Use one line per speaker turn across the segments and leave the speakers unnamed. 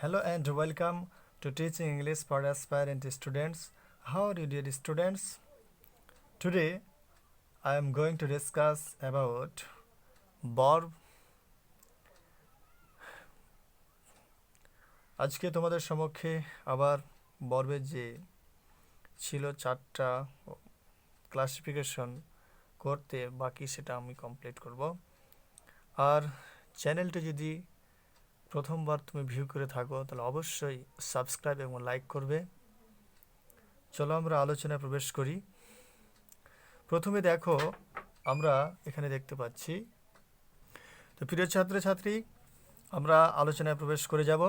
Hello and welcome to Teaching English for Aspirant Students. How are you, dear students? Today I am going to discuss about verb. আজকে তোমাদের সম্মুখে আবার বর্বের যে ছিল চারটা classification করতে বাকি সেটা আমি কমপ্লিট করব। আর চ্যানেলটি যদি প্রথমবার তুমি ভিউ করে থাকো তাহলে অবশ্যই সাবস্ক্রাইব এবং লাইক করবে। চলো আমরা আলোচনায় প্রবেশ করি। প্রথমে দেখো আমরা এখানে দেখতে পাচ্ছি, তো প্রিয় ছাত্রছাত্রী আমরা আলোচনায় প্রবেশ করে যাব।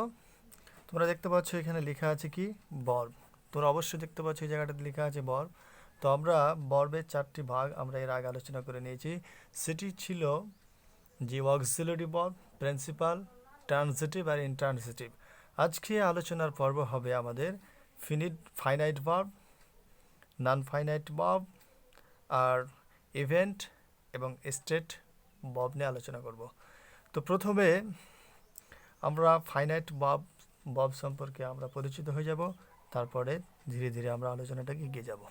তোমরা দেখতে পাচ্ছ এখানে লেখা আছে কি বর্ব। তোমরা অবশ্যই দেখতে পাচ্ছ এই জায়গাটাতে লেখা আছে বর্ব। তো আমরা বর্বের চারটি ভাগ আমরা এর আগে আলোচনা করে নিয়েছি। সেটি ছিল যে অক্সিলারি ভার্ব, প্রিন্সিপাল, ট্রানজিটিভ আর ইন্ট্রানজিটিভ। আজকে আলোচনার পর্ব হবে আমাদের finite verb, non finite verb আর ইভেন্ট এবং স্টেট ভার্ব নিয়ে আলোচনা করব। তো প্রথমে আমরা ফাইনাইট ভার্ব সম্পর্কে আমরা পরিচিত হয়ে যাব, তারপরে ধীরে ধীরে আমরা আলোচনাটাকে এগিয়ে যাব।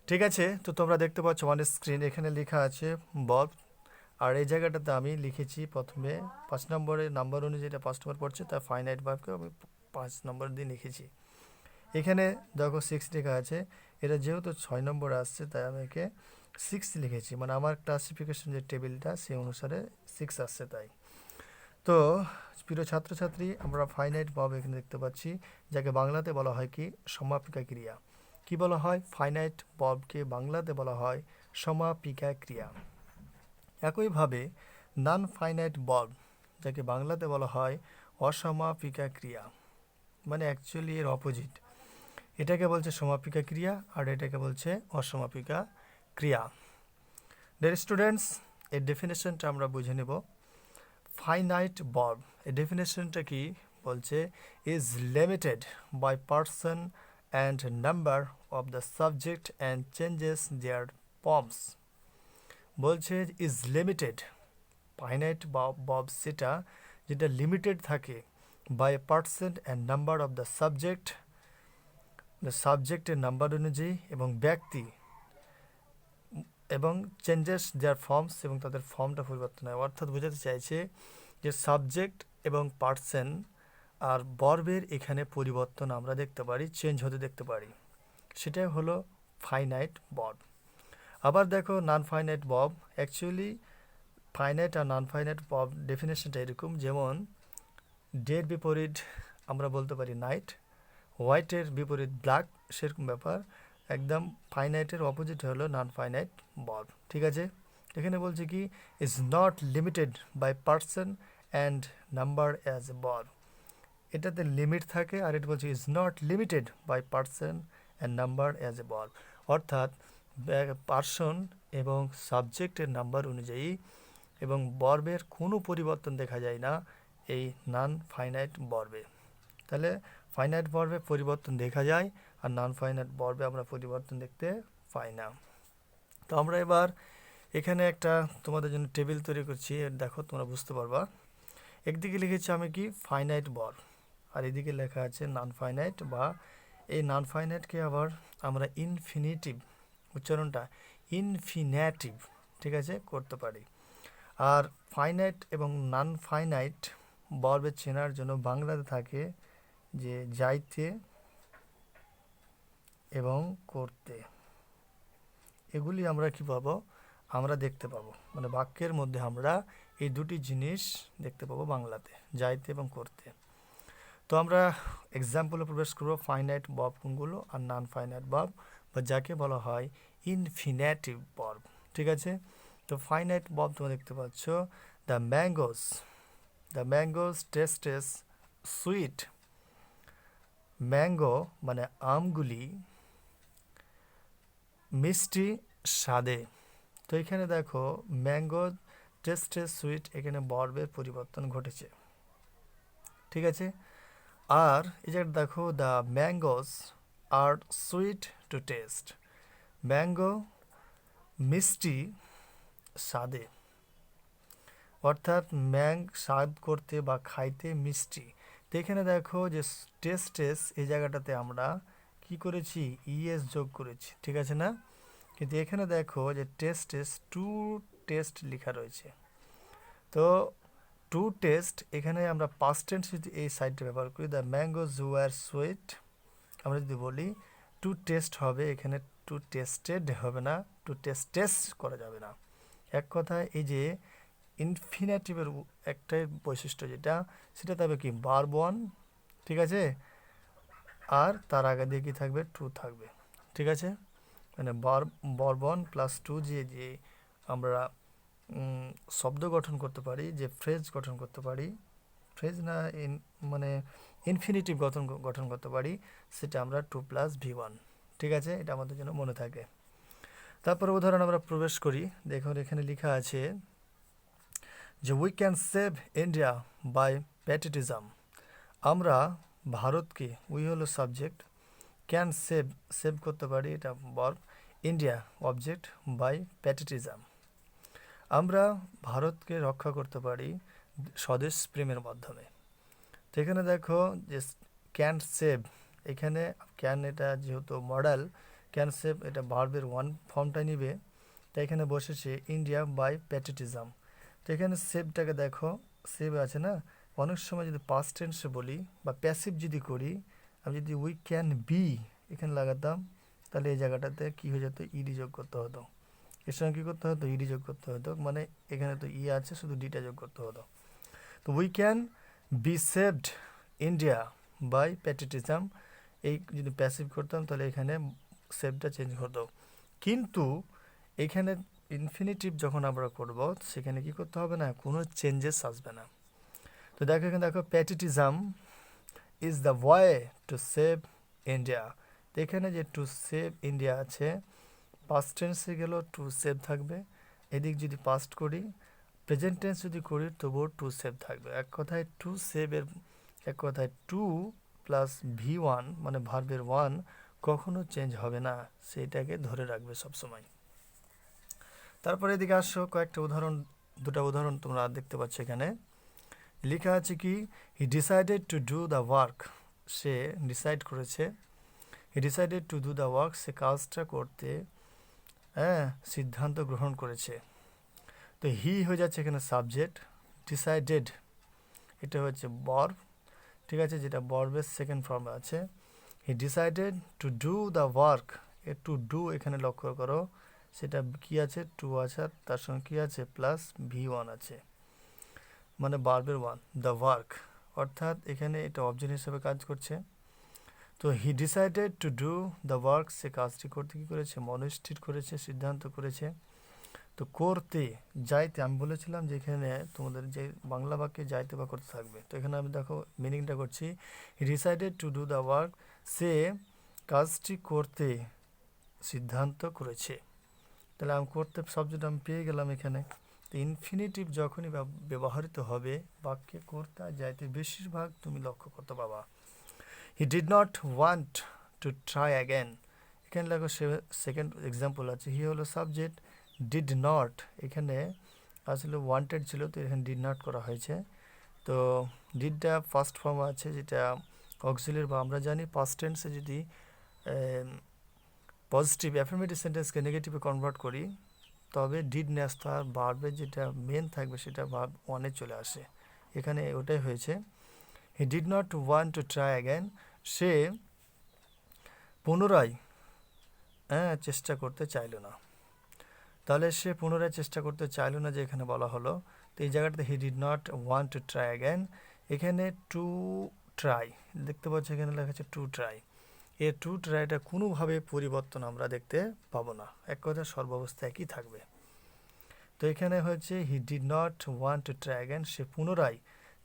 ঠিক আছে, তো তোমরা দেখতে পাচ্ছ অন স্ক্রিন এখানে লেখা আছে ভার্ব। আর এই জায়গাটাতে আমি লিখেছি প্রথমে 5 নম্বরের নাম্বার অনুযায়ী যেটা 5 নম্বর পড়ছে তার ফাইনাইট ভার্বকে আমি 5 নম্বর দিয়ে লিখেছি। এখানে দেখো 6 লেখা আছে, এটা যেহেতু 6 নম্বর আসছে তাই আমি একে 6 লিখেছি, মানে আমার ক্লাসিফিকেশন যে টেবিলটা সেই অনুসারে 6 আসছে তাই। তো প্রিয় ছাত্রছাত্রী আমরা ফাইনাইট ভার্ব এখানে দেখতে পাচ্ছি, যাকে বাংলাতে বলা হয় কি সমাপিকা ক্রিয়া। কি বলা হয়? ফাইনাইট ভার্বকে বাংলাতে বলা হয় সমাপিকা ক্রিয়া। একইভাবে নন ফাইনাইট ভার্ব যাকে বাংলাতে বলা হয় অসমাপিকা ক্রিয়া, মানে অ্যাকচুয়ালি এর অপোজিট। এটাকে বলছে সমাপিকা ক্রিয়া আর এটাকে বলছে অসমাপিকা ক্রিয়া। ডিয়ার স্টুডেন্টস, এর ডেফিনেশনটা আমরা বুঝে নেব। ফাইনাইট ভার্ব এর ডেফিনেশনটা কি বলছে? Is limited by person and number of the subject and changes their forms. বলছে ইজ লিমিটেড, ফাইনাইট ভার্ব সেটা যেটা লিমিটেড থাকে by person and number of the সাবজেক্টের নাম্বার অনুযায়ী এবং ব্যক্তি, এবং চেঞ্জেস দেয়ার ফর্মস এবং তাদের ফর্মটা পরিবর্তন হয়। অর্থাৎ বোঝাতে চাইছে যে সাবজেক্ট এবং পার্সন আর ভার্বের এখানে পরিবর্তন আমরা দেখতে পারি, চেঞ্জ হতে দেখতে পারি, সেটাই হলো ফাইনাইট ভার্ব। আবার দেখো non finite verb, actually finite আর নন ফাইনাইট ভার্ব ডেফিনেশনটা এরকম, যেমন ডের বিপরীত আমরা বলতে পারি নাইট, হোয়াইটের বিপরীত ব্ল্যাক, সেরকম ব্যাপার। একদম ফাইনাইটের অপোজিট হলো নন ফাইনাইট ভার্ব। ঠিক আছে, এখানে বলছে কি is not limited by person and number as a verb. এটাতে লিমিট থাকে আর এটা বলছে is not limited by person and number as a verb. অর্থাৎ পার্সন এবং সাবজেক্টের নাম্বার অনুযায়ী এবং ভার্বের কোনো পরিবর্তন দেখা যায় না এই নন ফাইনাইট ভার্বে। তাহলে ফাইনাইট ভার্বে পরিবর্তন দেখা যায় আর নন ফাইনাইট ভার্বে আমরা পরিবর্তন দেখতে পাই না। তো আমরা এবার এখানে একটা তোমাদের জন্য টেবিল তৈরি করছি, দেখো তোমরা বুঝতে পারবা। একদিকে লিখেছি আমি কি ফাইনাইট ভার্ব আর এদিকে লেখা আছে নন ফাইনাইট, বা এই নন ফাইনাইটকে আবার আমরা ইনফিনিটিভ, উচ্চারণটা ইনফিনিটিভ, ঠিক আছে, করতে পারি। আর ফাইনাইট এবং নন ফাইনাইট ভার্বের চেনার জন্য বাংলাতে থাকে যে যাইতে এবং করতে, এগুলি আমরা কি পাবো? আমরা দেখতে পাবো, মানে বাক্যের মধ্যে আমরা এই দুটি জিনিস দেখতে পাবো বাংলাতে, যাইতে এবং করতে। তো আমরা এক্সাম্পলে প্রবেশ করবো ফাইনাইট ভার্ব কোনগুলো আর নন ফাইনাইট ভার্ব, বা যাকে বলা হয় ইনফিনিটিভ ভার্ব। ঠিক আছে, তো ফাইনাইট ভার্ব তোমরা দেখতে পাচ্ছ দ্য ম্যাঙ্গোস টেস্টেস সুইট। ম্যাঙ্গো মানে আমগুলি মিষ্টি স্বাদে। তো এখানে দেখো ম্যাঙ্গো টেস্টেস সুইট, এখানে ভার্বের পরিবর্তন ঘটেছে। ঠিক আছে, আর এই যে দেখো the mangoes are sweet to taste. Mango মিষ্টি স্বাদে, অর্থাৎ স্বাদ করতে বা খাইতে মিষ্টি, তো এখানে দেখো যে টেস্ট এই জায়গাটাতে আমরা কি করেছি, ইএস যোগ করেছি, ঠিক আছে না? কিন্তু এখানে দেখো যে টেস্ট টু টেস্ট লেখা রয়েছে। তো টু টেস্ট এখানে আমরা পাস্ট টেন্স যদি এই সাইডটা ব্যবহার করি, দ্য ম্যাঙ্গোজ ওয়ার সুইট, আমরা যদি বলি টু টেস্ট হবে, এখানে টু টেস্টেড হবে না, টু টেস্টেস করা যাবে না। এক কথায় এই যে ইনফিনিটিভের একটাই বৈশিষ্ট্য যেটা, সেটা তবে কি ভার্ব ওয়ান, ঠিক আছে, আর তার আগে দিয়ে কি থাকবে, টু থাকবে, ঠিক আছে। মানে ভার্ব ওয়ান প্লাস টু যে আমরা শব্দ গঠন করতে পারি, যে ফ্রেজ গঠন করতে পারি, ফ্রেজ না মানে ইনফিনিটিভ গঠন করতে পারি, সেটা আমরা টু প্লাস ভি ওয়ান, ঠিক আছে, এটা আমাদের জন্য মনে থাকে। তারপর উদাহরণ আমরা প্রবেশ করি। দেখুন এখানে লেখা আছে যে we can save India by patriotism. আমরা ভারতকে, উই হলো সাবজেক্ট, ক্যান সেভ করতে পারি, এটা verb, India object, by patriotism, আমরা ভারতকে রক্ষা করতে পারি স্বদেশ প্রেমের মাধ্যমে। তো এখানে দেখো যে ক্যান সেভ, এখানে ক্যান এটা যেহেতু মডেল, ক্যান সেভ এটা ভার্বের ওয়ান ফর্মটা নিবে, তাই এখানে বসেছে ইন্ডিয়া বাই প্যাট্রিয়টিজম। তো এখানে সেভটাকে দেখো, সেভ আছে না, অনেক সময় যদি পাস্ট টেন্সে বলি বা প্যাসিভ যদি করি, আমি যদি উই ক্যান বি এখানে লাগাতাম, তাহলে এই জায়গাটাতে কী হয়ে যেত, ইডি যোগ করতে হতো, এর সঙ্গে কী করতে হতো, ইডি যোগ করতে হতো, মানে এখানে তো ই আছে, শুধু ডিটা যোগ করতে হতো। তো we can be saved India by patriotism, এই যদি প্যাসিভ করতাম তাহলে এখানে সেভটা চেঞ্জ হতো। কিন্তু এখানে ইনফিনিটিভ যখন আমরা করব, সেখানে কি করতে হবে না, কোনো চেঞ্জেস আসবে না। তো দেখো এখানে দেখো patriotism is the way to save India. তো এখানে যে টু সেভ ইন্ডিয়া আছে, পাস্ট টেন্সে গেল টু সেভ থাকবে, এদিক যদি পাস্ট করি, প্রেজেন্ট টেন্স যদি করি তবুও টু সেভ থাকবে। এক কথায় টু সেভের, এক কথায় টু প্লাস ভি ওয়ান মানে ভার্বের ওয়ান কখনো চেঞ্জ হবে না, সেইটাকে ধরে রাখবে সবসময়। তারপরে এদিকে আসো, কয়েকটা উদাহরণ, দুটা উদাহরণ তোমরা দেখতে পাচ্ছ এখানে লেখা আছে কি, he decided to do the work, সে ডিসাইড করেছে, he decided to do the work, সে কাজটা করতে সিদ্ধান্ত গ্রহণ করেছে। তো হি হয়ে যাচ্ছে এখানে সাবজেক্ট, ডিসাইডেড এটা হচ্ছে ভার্ব, ঠিক আছে, যেটা ভার্বের সেকেন্ড ফর্মে আছে। হি decided to do the work, A to do এখানে লক্ষ্য করো, সেটা কি আছে, টু আছে, আর তার সঙ্গে কী আছে, প্লাস ভি ওয়ান আছে, মানে ভার্বের ওয়ান, দ্য ওয়ার্ক, অর্থাৎ এখানে এটা অবজেক্ট হিসেবে কাজ করছে। তো he decided to do the work, সে কাজটি করতে কী করেছে, মনস্থির করেছে, সিদ্ধান্ত করেছে। তো করতে, যাইতে, আমি বলেছিলাম যে এখানে তোমাদের যে বাংলা বাক্যে যাইতে বা করতে থাকবে, তো এখানে আমি দেখো মিনিংটা করছি, he decided to do the work, সে কাজটি করতে সিদ্ধান্ত করেছে। তাহলে আমি করতে শব্দটা আমি পেয়ে গেলাম এখানে। তো ইনফিনিটিভ যখনই ব্যবহৃত হবে বাক্যে করতে আর যাইতে, বেশিরভাগ তুমি লক্ষ্য করতে পাবা। হি did not want to try again, এখানে দেখো সেকেন্ড এক্সাম্পল আছে, হি হলো সাবজেক্ট, ডিড নট এখানে আসলে ওয়ান্টেড ছিল, তো এখানে ডিড নট করা হয়েছে। তো ডিডটা ফার্স্ট ফর্ম আছে, যেটা অক্সিলিয়ারি, বা আমরা জানি পাস্ট টেন্সে যদি পজিটিভ অ্যাফার্মেটিভ সেন্টেন্সকে নেগেটিভে কনভার্ট করি, তবে ডিড ন্যাস্ত আর ভার্বের যেটা মেন থাকবে সেটা ভার্ব ওয়ানে চলে আসে, এখানে ওটাই হয়েছে। He did not want to try again, সে পুনরায় চেষ্টা করতে চাইল না। তাহলে সে পুনরায় চেষ্টা করতে চাইল না, যে এখানে বলা হলো। তো এই জায়গাটাতে হি did not want to try again, এখানে টু ট্রাই দেখতে পাচ্ছি, এখানে লেখা আছে টু ট্রাই, এই টু ট্রাইটা কোনোভাবে পরিবর্তন আমরা দেখতে পাবো না, এক কথা সর্বাবস্থা একই থাকবে। তো এখানে হচ্ছে he did not want to try again, সে পুনরায়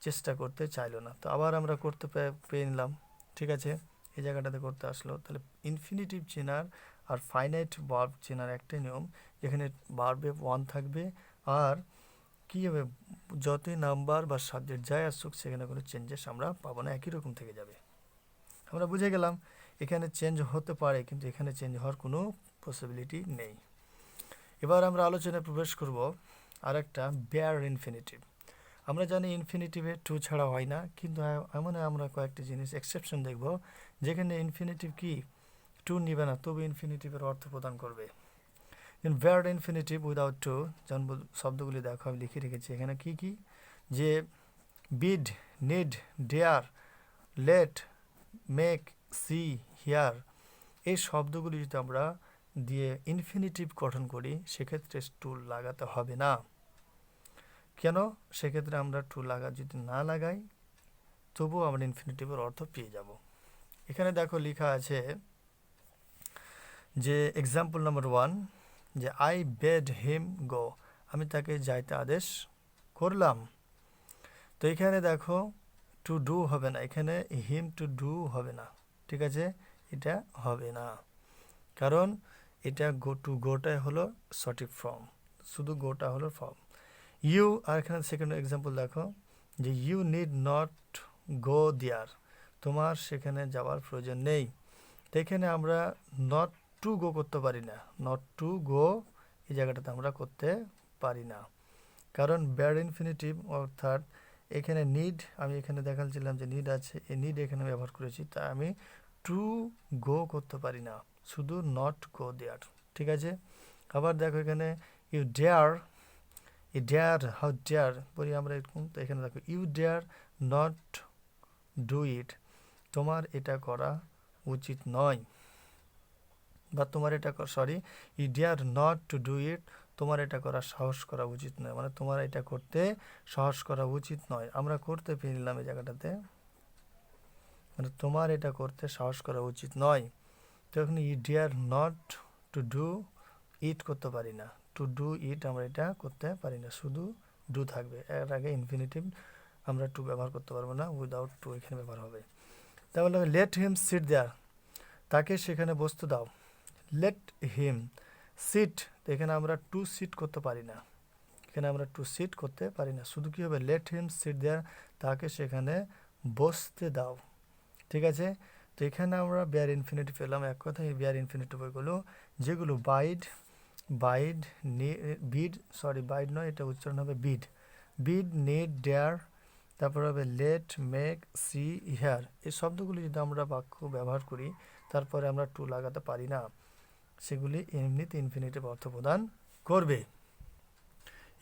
চেষ্টা করতে চাইলো না। তো আবার আমরা করতে পেয়ে নিলাম, ঠিক আছে, এই জায়গাটাতে করতে আসলো। তাহলে ইনফিনিটিভ চেনার আর ফাইনাইট ভার্ব চেনার একটাই নিয়ম, এখানে ভার্বে ওয়ান থাকবে, আর কী হবে, যতই নাম্বার বা সাবজেক্ট যাই আসুক সেখানে কোনো চেঞ্জেস আমরা পাবো না, একই রকম থেকে যাবে। আমরা বুঝে গেলাম এখানে চেঞ্জ হতে পারে, কিন্তু এখানে চেঞ্জ হওয়ার কোনো পসিবিলিটি নেই। এবার আমরা আলোচনায় প্রবেশ করব আরেকটা বেয়ার ইনফিনিটিভ। আমরা জানি ইনফিনিটিভে টু ছাড়া হয় না, কিন্তু এমন আমরা কয়েকটি জিনিস এক্সেপশন দেখব যেখানে ইনফিনিটিভ কি টু নিবে না, তবু ইনফিনিটিভের অর্থ প্রদান করবে। In bare infinitive without to, যেমন শব্দগুলি দেখো আমি লিখে রেখেছি এখানে কি কি, যে bid, need, dare, let, make, see, hear, এই শব্দগুলি যদি আমরা দিয়ে ইনফিনিটিভ গঠন করি সেক্ষেত্রে টু লাগাতে হবে না। কেন? সেক্ষেত্রে আমরা টু যদি না লাগাই তবুও আমরা ইনফিনিটিভের অর্থ পেয়ে যাব। এখানে দেখো লেখা আছে যে এক্সাম্পল নাম্বার 1, যে আই বেড হিম গো, আমি তাকে যাইতে আদেশ করলাম। তো এখানে দেখো টু ডু হবে না, এখানে হিম টু ডু হবে না, ঠিক আছে, এটা হবে না, কারণ এটা গো টু গোটাই হলো সঠিক ফর্ম, শুধু গোটা হলো ফর্ম। ইউ, আর এখানে সেকেন্ড এক্সাম্পল দেখো যে ইউ নিড নট গো দেয়ার, তোমার সেখানে যাওয়ার প্রয়োজন নেই। তো এখানে আমরা নট টু গো করতে পারি না, নট টু গো এই জায়গাটাতে আমরা করতে পারি না, কারণ ব্যাড ইনফিনিটিভ অর্থাৎ এখানে নিড, আমি এখানে দেখাচ্ছিলাম যে নিড আছে, এই নিড এখানে ব্যবহার করেছি, তাই আমি টু গো করতে পারি না, শুধু নট গো দেয়ার, ঠিক আছে। আবার দেখো এখানে you dare, he dare, how dare বলি আমরা এরকম, তো এখানে দেখো you dare not do it, তোমার এটা করা উচিত নয়, বা তোমার এটা sorry you dare not to do it, তোমার এটা করা সাহস করা উচিত নয়, মানে তোমার এটা করতে সাহস করা উচিত নয়, আমরা করতে পেলাম এই জায়গাটাতে, মানে তোমার এটা করতে সাহস করা উচিত নয়। তো এখানে you dare not to do it করতে পারি না, টু ডু ইট আমরা এটা করতে পারি না, শুধু ডু থাকবে, এর আগে ইনফিনিটিভ আমরা টু ব্যবহার করতে পারবো না, উইদাউট টু এখানে ব্যবহার হবে। তাহলে লেট হিম সিট দেয়ার, তাকে সেখানে বসতে দাও, লেট হিম সিট, এখানে আমরা টু সিট করতে পারি না, এখানে আমরা টু সিট করতে পারি না, শুধু কি হবে লেট হিম সিট দেয়ার, তাকে সেখানে বসতে দাও, ঠিক আছে। তো এখানে আমরা বেয়ার ইনফিনিটিভ পেলাম, এক কথায় বেয়ার ইনফিনিটিভ ওইগুলো যেগুলো বাইড, বাইড, বিড, সরি বাইড নয়, এটা উচ্চারণ হবে বিড, বিড, নিড, ডেয়ার, তারপর হবে লেট, মেক, সি, হিয়ার, এই শব্দগুলি যদি আমরা বাক্য ব্যবহার করি তারপরে আমরা টু লাগাতে পারি না, সেগুলি এমনিতে ইনফিনিটিভ অর্থ প্রদান করবে।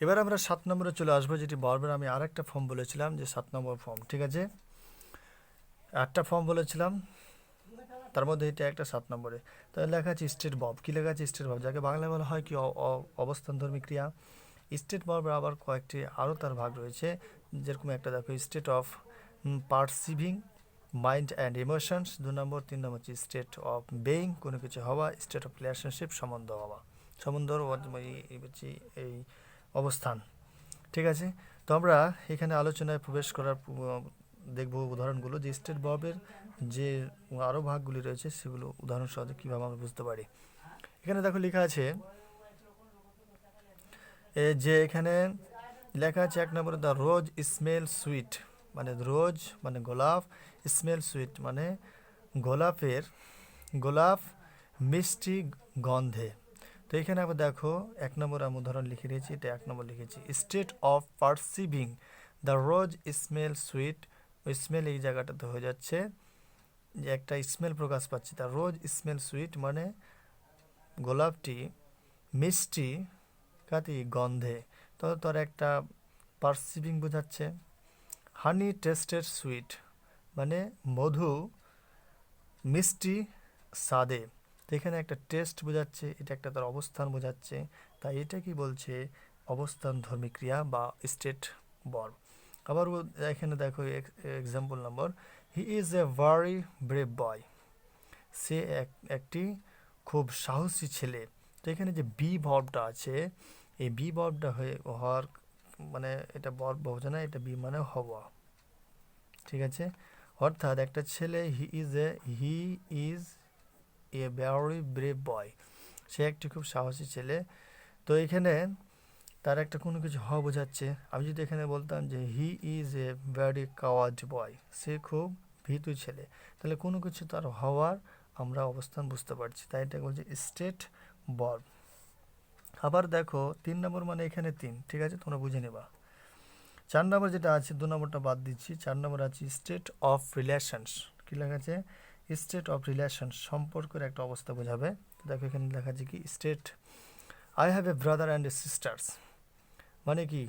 এবার আমরা 7 নম্বরে চলে আসবো, যেটি বারবার আমি আরেকটা ফর্ম বলেছিলাম যে 7 নম্বর ফর্ম, ঠিক আছে, 8টা ফর্ম বলেছিলাম তার মধ্যে এটা একটা 7 নম্বরে। তাহলে লেখা আছে স্টেট ভার্ব, কী লেখা আছে স্টেট ভার্ব, যাকে বাংলায় বলা হয় কি অবস্থানধর্মী ক্রিয়া। স্টেট ভার্বের আবার কয়েকটি আরও তার ভাগ রয়েছে, যেরকম একটা দেখো state of perceiving mind and emotions, 2 number, 3 number হচ্ছে স্টেট অফ বেইং, কোনো কিছু হওয়া, স্টেট অফ রিলেশনশিপ, সম্বন্ধ হওয়া, সম্বন্ধর এই অবস্থান, ঠিক আছে। তো আমরা এখানে আলোচনায় প্রবেশ করার দেখব উদাহরণগুলো, যে স্টেট ভার্বের যে আরও ভাগগুলি রয়েছে সেগুলো উদাহরণ সহজে কীভাবে আমরা বুঝতে পারি। এখানে দেখো লেখা আছে যে এখানে লেখা আছে 1 নম্বরে দ্য রোজ স্মেল সুইট, মানে রোজ মানে গোলাপ, স্মেল সুইট মানে গোলাপ মিষ্টি গন্ধে। তো এখানে আবার দেখো 1 নম্বর আমি উদাহরণ লিখে দিয়েছি, এটা 1 নম্বর লিখেছি, state of perceiving the rose smell sweet, ওই স্মেল এই জায়গাটাতে হয়ে যাচ্ছে যে একটা স্মেল প্রকাশ পাচ্ছে, দ্য রোজ স্মেল সুইট মানে গোলাপটি মিষ্টি কাতি গন্ধে, তো তার একটা পারসিভিং বোঝাচ্ছে। হানি টেস্টেড সুইট মানে মধু মিষ্টি স্বাদে, তো এখানে একটা টেস্ট বোঝাচ্ছে, এটা একটা তার অবস্থান বোঝাচ্ছে, তাই এটা কি বলছে অবস্থান ধর্মী ক্রিয়া বা স্টেট ভার্ব। আবার এখানে দেখো example number, he is a very brave boy, সে একটি খুব সাহসী ছেলে। তো এখানে যে বি ভার্বটা আছে, এই বি ভার্বটা হওয়ার মানে এটা ভার্ব বোঝে না, এটা বি মানে হওয়া, ঠিক আছে। অর্থাৎ একটা ছেলে he is a very brave boy, সে একটি খুব সাহসী ছেলে। তো এখানে তার একটা কোনো কিছু হওয়া বোঝাচ্ছে, আমি যদি এখানে বলতাম যে he is a very coward boy, সে খুব ভীতু ছেলে, তাহলে কোনো কিছু তার হওয়ার আমরা অবস্থান বুঝতে পারছি, তাই এটা বলছে স্টেট ভার্ব। আবার দেখো 3 নম্বর মানে এখানে 3, ঠিক আছে, তোমরা বুঝে নেবা। 4 নম্বর যেটা আছে, 2 নম্বরটা বাদ দিচ্ছি, 4 নম্বর আছে স্টেট অফ রিলেশনস। কী লেখা আছে? স্টেট অফ রিলেশনস, সম্পর্কের একটা অবস্থা বোঝাবে। দেখো এখানে লেখা আছে কি, state I have a brother and a sisters, মানে কি?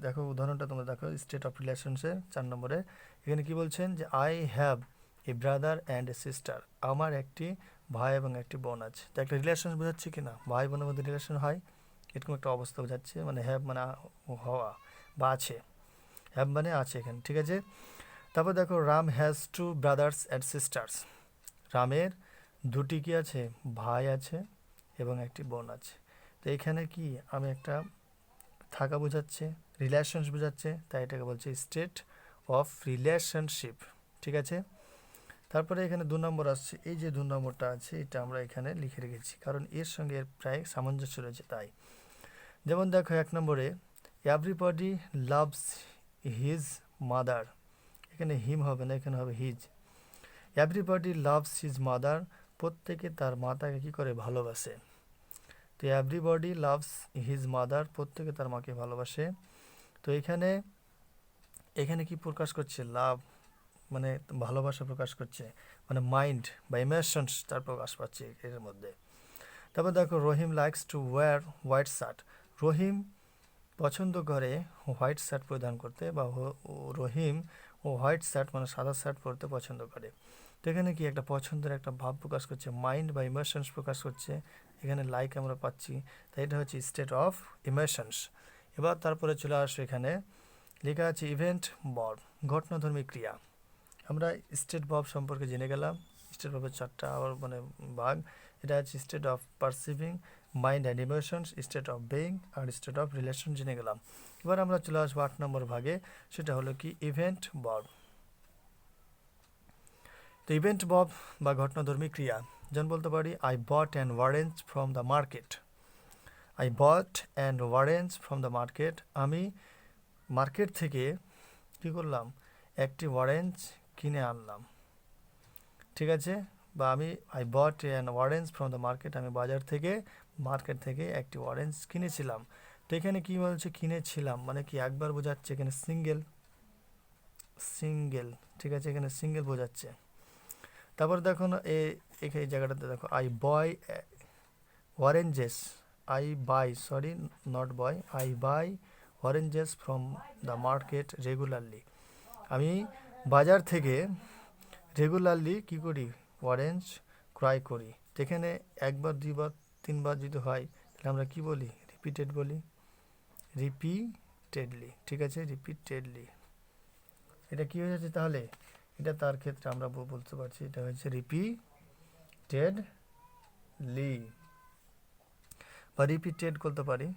দেখো উদাহরণটা তোমরা দেখো, স্টেট অফ রিলেশনসের 4 নম্বরে এখানে কি বলছেন যে I have a brother and a sister, আমার একটি ভাই এবং একটি বোন আছে। তো একটা রিলেশন বোঝাচ্ছে কি না, ভাই বোনের মধ্যে রিলেশন হয়, এরকম একটা অবস্থা বোঝাচ্ছে, মানে হ্যাভ মানে হওয়া বা আছে, হ্যাভ মানে আছে এখানে, ঠিক আছে। তারপর দেখো Ram has 2 brothers and sisters, রামের 2টি কি আছে, ভাই আছে এবং একটি বোন আছে। তো এখানে কি, আমি একটা থাকা বোঝাচ্ছে, রিলেশনস বোঝাচ্ছে, তাই এটাকে বলছে স্টেট অফ রিলেশনশিপ, ঠিক আছে। তারপরে এখানে 2 নম্বর আসছে, এই যে 2 নম্বরটা আছে এটা আমরা এখানে লিখে রেখেছি, কারণ এর সঙ্গে এর প্রায় সামঞ্জস্য রয়েছে তাই। যেমন দেখো 1 নম্বরে এভরিবডি লাভস হিজ মাদার, এখানে হিম হবে না, এখানে হবে his. Everybody loves his mother, প্রত্যেকে তার মাতাকে কী করে, ভালোবাসে। তো এভরিবডি লাভস হিজ মাদার, প্রত্যেকে তার মাকে ভালোবাসে। তো এখানে এখানে কি প্রকাশ করছে, লাভ মানে ভালোবাসা প্রকাশ করছে, মানে মাইন্ড বা ইমোশনস তার প্রকাশ পাচ্ছে এর মধ্যে। তারপর দেখো Rahim likes to wear white shirt, Rahim পছন্দ করে হোয়াইট শার্ট পরিধান করতে, বা রহিম ও হোয়াইট শার্ট মানে সাদা শার্ট পরতে পছন্দ করে। তো এখানে কি একটা পছন্দের একটা ভাব প্রকাশ করছে, মাইন্ড বা ইমোশনস প্রকাশ করছে, এখানে লাইক আমরা পাচ্ছি, তাই এটা হচ্ছে স্টেট অফ ইমোশনস। এবার তারপরে চলে আসো, এখানে লেখা আছে ইভেন্ট ভার্ব, ঘটনাধর্মী ক্রিয়া। আমরা স্টেট ভার্ব সম্পর্কে জেনে গেলাম, স্টেট ভার্বের 4টা আবার মানে ভাগ, এটা হচ্ছে state of perceiving, mind and emotions, state of being আর স্টেট অফ রিলেশন জেনে গেলাম। এবার আমরা চলে আসবো 8 নম্বর ভাগে, সেটা হলো কি ইভেন্ট ভার্ব। তো ইভেন্ট ভার্ব বা ঘটনাধর্মী ক্রিয়া, যেমন বলতে পারি I bought an orange from the market, I bought an orange from the market, আমি মার্কেট থেকে কী করলাম, একটি অরেঞ্জ কিনে আনলাম, ঠিক আছে। বা আমি I bought an orange from the market, আমি বাজার থেকে মার্কেট থেকে একটি অরেঞ্জ কিনেছিলাম। তো এখানে কী বলছে, কিনেছিলাম মানে কি একবার বোঝাচ্ছে, এখানে সিঙ্গেল, ঠিক আছে, এখানে সিঙ্গেল বোঝাচ্ছে। তারপর দেখো না এই জায়গাটাতে দেখো I boy oranges, I buy sorry not boy, I buy oranges from the market regularly, আমি বাজার থেকে রেগুলারলি কী করি, অরেঞ্জ ক্রয় করি। এখানে একবার 2বার 3বার যদি হয় তাহলে আমরা কি বলি, রিপিটেড বলি, রিপিটেডলি, ঠিক আছে, রিপিটেডলি। এটা কি হয়ে যাচ্ছে তাহলে, এটা তার ক্ষেত্রে আমরা বলতে পারছি এটা হচ্ছে রিপিটেডলি বা রিপিটেড করতে পারি,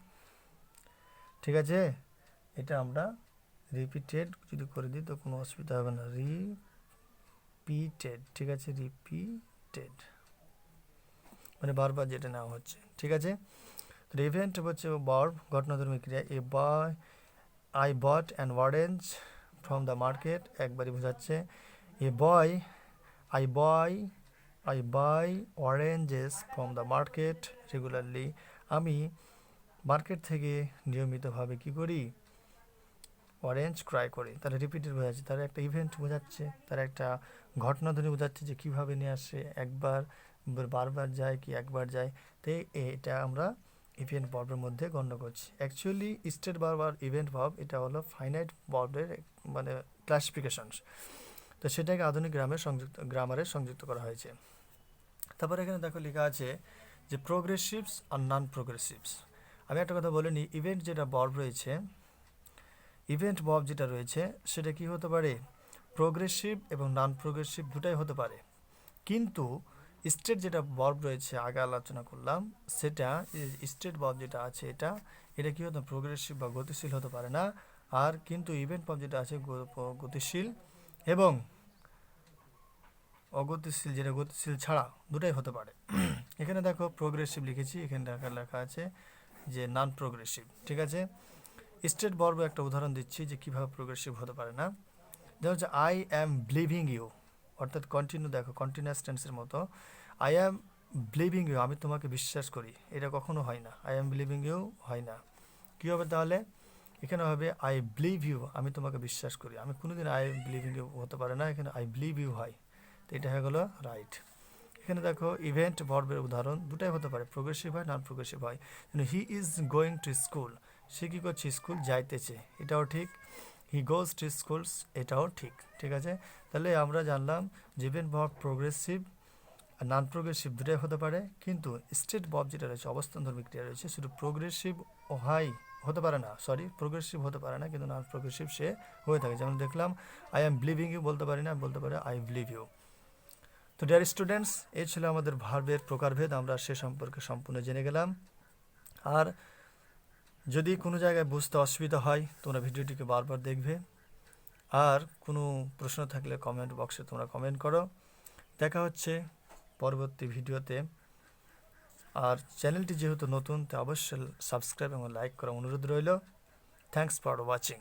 ঠিক আছে। এটা আমরা রিপিটেড যদি করে দিই তো কোনো অসুবিধা হবে না, রিপিটেড, ঠিক আছে, রিপিটেড মানে বারবার যেটা নেওয়া হচ্ছে, ঠিক আছে। তো ইভেন্ট হচ্ছে ভার্ব, ঘটনাধর্মী ক্রিয়া। A by I bought an orange from the market, একবারই বোঝাচ্ছে। A boy I buy oranges from the market regularly, আমি মার্কেট থেকে নিয়মিতভাবে কী করি, অরেঞ্জ ক্রয় করি। তাহলে রিপিটেড বোঝাচ্ছে, তার একটা ইভেন্ট বোঝাচ্ছে, তার একটা ঘটনাধর্মী বোঝাচ্ছে যে কীভাবে নিয়ে আসে, একবার বারবার যায় কি একবার যায়। তো এটা আমরা ইভেন্ট ভার্বের মধ্যে গণ্য করছি। অ্যাকচুয়ালি স্টেট ভার্ব আর ইভেন্ট ভার্ব এটা হলো ফাইনাইট ভার্বের মানে ক্লাসিফিকেশনস, তো সেটাকে আধুনিক গ্রামারে সংযুক্ত করা হয়েছে। তারপর এখানে দেখো লেখা আছে যে প্রোগ্রেসিভস আর নন প্রোগ্রেসিভস। আমি একটা কথা বলে নিই, ইভেন্ট যেটা ভার্ব রয়েছে, ইভেন্ট ভার্ব যেটা রয়েছে সেটা কি হতে পারে, প্রোগ্রেসিভ এবং নন প্রোগ্রেসিভ দুটাই হতে পারে। কিন্তু স্টেট যেটা ভার্ব রয়েছে আগে আলোচনা করলাম, সেটা স্টেট ভার্ব যেটা আছে এটা কি হতো, প্রোগ্রেসিভ বা গতিশীল হতে পারে না। আর কিন্তু ইভেন্ট ভার্ব যেটা আছে গতিশীল এবং অগতিশীল, যেটা গতিশীল ছাড়া দুটাই হতে পারে। এখানে দেখো প্রোগ্রেসিভ লিখেছি, এখানে লেখা আছে যে নন প্রোগ্রেসিভ, ঠিক আছে। স্টেট ভার্ব একটা উদাহরণ দিচ্ছি যে কীভাবে প্রোগ্রেসিভ হতে পারে না। যেমন হচ্ছে আই অ্যাম বিলিভিং ইউ, অর্থাৎ কন্টিনিউ, দেখো কন্টিনিউয়াস টেন্সের মতো, আই অ্যাম বিলিভিং ইউ, আমি তোমাকে বিশ্বাস করি, এটা কখনো হয় না, আই অ্যাম বিলিভিং ইউ হয় না। কী হবে তাহলে, এখানে হবে আই বিলিভ ইউ, আমি তোমাকে বিশ্বাস করি। আমি কোনোদিন আই বিলিভ ইউ হতে পারে না, এখানে আই বিলিভ ইউ হয়। তো এটা হয়ে গেলো রাইট। এখানে দেখো ইভেন্ট ভার্বের উদাহরণ দুটাই হতে পারে, প্রোগ্রেসিভ হয় নন প্রোগ্রেসিভ হয়। He is going to school, সে কী করছে, স্কুল যাইতেছে, এটাও ঠিক। হি গোজ টু স্কুলস, এটাও ঠিক। ঠিক আছে, তাহলে আমরা জানলাম যে ইভেন্ট ভার্ব প্রোগ্রেসিভ আর নন প্রোগ্রেসিভ দুটাই হতে পারে, কিন্তু স্টেট ভার্ব যেটা রয়েছে অবস্থানধর্মী ক্রিয়া রয়েছে শুধু প্রোগ্রেসিভ হতে পারে না, প্রোগ্রেসিভ হতে পারে না, কিন্তু নন প্রোগ্রেসিভ সে হয়ে থাকে। যেমন দেখলাম আই এম বিলিভিং ইউ বলতে পারি না, বলতে পারে আই বিলিভ ইউ। তো ডিয়ার স্টুডেন্টস, এই ছিল আমাদের ভার্বের প্রকারভেদ, আমরা সে সম্পর্কে সম্পূর্ণ জেনে গেলাম। আর যদি কোনো জায়গায় বুঝতে অসুবিধা হয় তোমরা ভিডিওটিকে বারবার দেখবে, আর কোনো প্রশ্ন থাকলে কমেন্ট বক্সে তোমরা কমেন্ট করো। দেখা হচ্ছে পরবর্তী ভিডিওতে। আর চ্যানেলটি যেহেতু নতুন, তো অবশ্যই সাবস্ক্রাইব এবং লাইক করা অনুরোধ রইল। Thanks for watching.